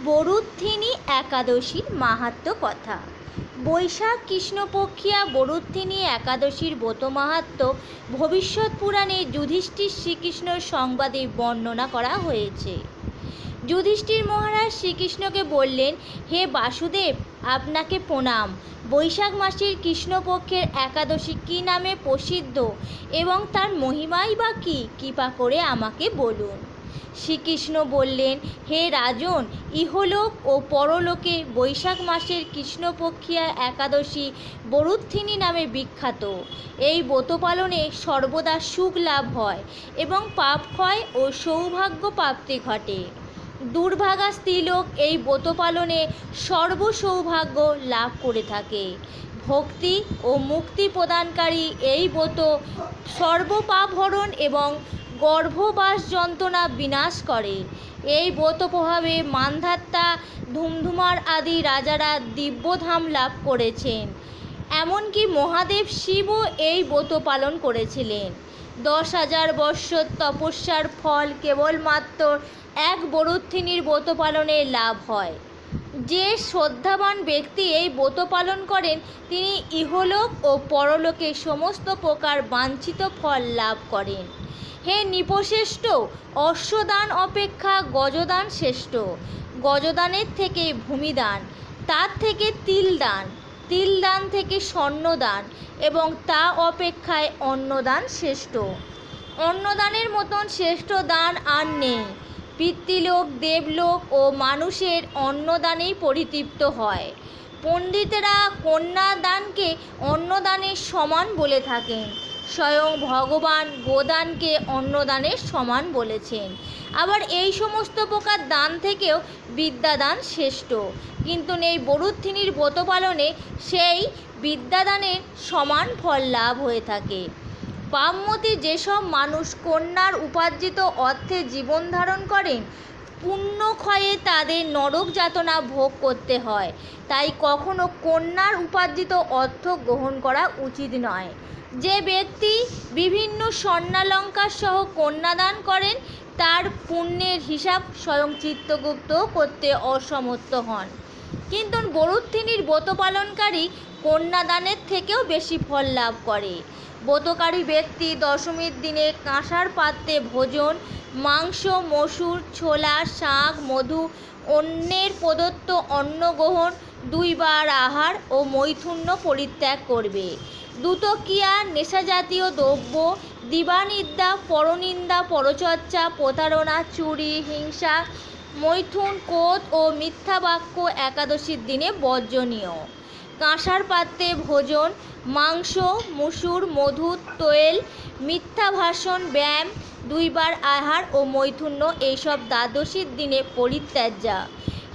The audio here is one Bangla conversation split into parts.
বরুদ্ধিনী একাদশীর মাহাত্ম্য কথা। বৈশাখ কৃষ্ণপক্ষিয়া বরুদ্ধিনী একাদশীর ব্রত মাহাত্ম্য ভবিষ্যৎ পুরাণে যুধিষ্ঠির শ্রীকৃষ্ণর সংবাদে বর্ণনা করা হয়েছে। যুধিষ্ঠির মহারাজ শ্রীকৃষ্ণকে বললেন, হে বাসুদেব, আপনাকে প্রণাম। বৈশাখ মাসের কৃষ্ণপক্ষের একাদশী কী নামে প্রসিদ্ধ এবং তার মহিমাই বা কী, কৃপা করে আমাকে বলুন। শ্রীকৃষ্ণ বললেন, হে রাজন, ইহলোক ও পরলোকে বৈশাখ মাসের কৃষ্ণপক্ষিয়া একাদশী বরুদ্ধিনী নামে বিখ্যাত। এই ব্রত পালনে সর্বদা সুখ লাভ হয় এবং পাপ ক্ষয় ও সৌভাগ্য প্রাপ্তি ঘটে। দুর্ভাগা স্ত্রীলোক এই ব্রত পালনে সর্বসৌভাগ্য লাভ করে থাকে। ভক্তি ও মুক্তি প্রদানকারী এই ব্রত সর্বপাপহরণ এবং গর্ভবাস যন্ত্রণা বিনাশ করে। এই ব্রত প্রভাবে মান্ধাতা, ধুমধুমার আদি রাজারা দিব্যধাম লাভ করেছেন। এমনকি মহাদেব শিবও এই ব্রত পালন করেছিলেন। 10,000 বৎসর তপস্যার ফল কেবলমাত্র এক বরুদ্ধিনীর ব্রত পালনে লাভ হয়। যে শ্রদ্ধাবান ব্যক্তি এই ব্রত পালন করেন তিনি ইহলোক ও পরলোকে সমস্ত প্রকার বাঞ্ছিত ফল লাভ করেন। হে নৃপশ্রেষ্ঠ, অশ্বদান অপেক্ষা গজদান শ্রেষ্ঠ। গজদানের থেকে ভূমিদান, তার থেকে তিলদান, তিলদান থেকে স্বর্ণদান এবং তা অপেক্ষায় অন্নদান শ্রেষ্ঠ। অন্নদানের মতন শ্রেষ্ঠ দান আর নেই। পিতৃলোক, দেবলোক ও মানুষের অন্নদানেই পরিতৃপ্ত হয়। পণ্ডিতেরা কন্যাদানকে অন্নদানের সমান বলে থাকেন। স্বয়ং ভগবান গোদানকে অন্নদানের সমান বলেছেন। আবার এই সমস্ত প্রকার দান থেকেও বিদ্যাদান শ্রেষ্ঠ, কিন্তু এই বরুদ্ধিনীর ব্রত পালনে সেই বিদ্যাদানের সমান ফল লাভ হয়ে থাকে। পাপমতী যেসব মানুষ কন্যার উপার্জিত অর্থে জীবন ধারণ করেন, পুণ্যক্ষয়ে তাদের নরক যাতনা ভোগ করতে হয়। তাই কখনো কন্যার উপার্জিত অর্থ গ্রহণ করা উচিত নয়। যে ব্যক্তি বিভিন্ন স্বর্ণালঙ্কার সহ কন্যাদান করেন তার পুণ্যের হিসাব স্বয়ং চিত্রগুপ্ত করতে অসমর্থ হন। কিন্তু বরুদ্ধিনীর ব্রত পালনকারী কন্যাদানের থেকেও বেশি ফল লাভ করে। ব্রতকারী ব্যক্তি দশমীর দিনে কাঁসার পাত্রে ভোজন, মাংস, মসুর, ছোলা, শাক, মধু, অন্যের প্রদত্ত অন্ন গ্রহণ, 2 বার আহার ও মৈথুন্য পরিত্যাগ করবে। দুতকিয়া, নেশাজাতীয় দ্রব্য, দিবানিদ্রা, পরনিন্দা, পরচর্চা, প্রতারণা, চুরি, হিংসা, মৈথুন, ক্রোধ ও মিথ্যা বাক্য একাদশীর দিনে বর্জনীয়। কাঁসার পাত্রে ভোজন, মাংস, মসুর, মধু, তৈল, মিথ্যা ভাষণ, ব্যায়াম, 2 বার আহার ও মৈথুন্য এইসব দ্বাদশীর দিনে পরিত্যাজ্য।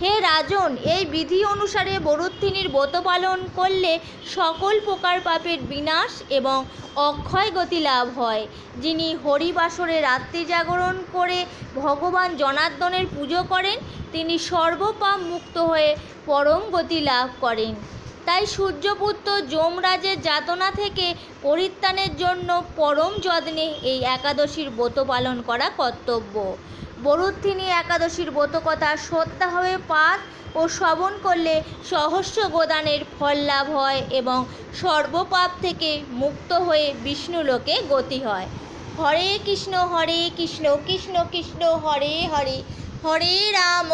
হে রাজন, এই বিধি অনুসারে বরুদ্ধিনীর ব্রত পালন করলে সকল প্রকার পাপের বিনাশ এবং অক্ষয় গতি লাভ হয়। যিনি হরিবাসরে রাত্রি জাগরণ করে ভগবান জনার্দনের পুজো করেন তিনি সর্বপাপ মুক্ত হয়ে পরম গতি লাভ করেন। তাই সূর্যপুত্র যমরাজের যাতনা থেকে পরিত্রাণের জন্য পরম যত্নে এই একাদশীর ব্রত পালন করা কর্তব্য। বরুদ্ধিনী একাদশীর ব্রতকথা শ্রদ্ধাভাবে পাঠ ও শ্রবণ করলে সহস্র গোদানের ফল লাভ হয় এবং সর্বপাপ থেকে মুক্ত হয়ে বিষ্ণুলোকে গতি হয়। হরে কৃষ্ণ কৃষ্ণ কৃষ্ণ হরে হরে, হরে রাম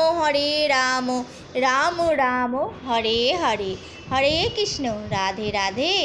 রাম রাম হরে হরে, হরে কৃষ্ণ, রাধে রাধে।